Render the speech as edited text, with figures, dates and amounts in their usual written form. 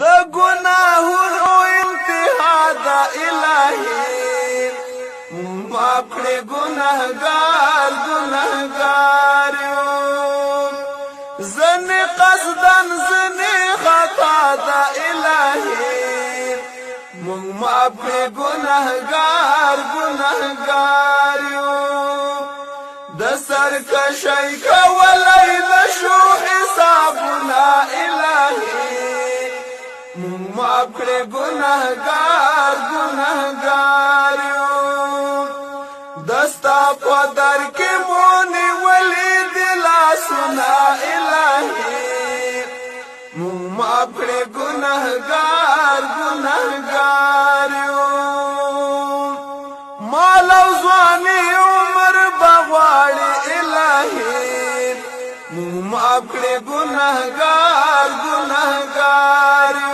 د ګناهونو انتها د الهي معاف کړې ګناهګار یو زنې قصدن زنې خطا د الهي معاف کړې ګناهګار یو د سرکشۍ کولای نشو حسابونه الهي معاف کړې ګناهګار یو دستا په در کې مونږ ولې د لاسونه الهي معاف کړې ګناهګار یو مال او ځواني عمر بغواړي الهي معاف کړې ګناهګار یو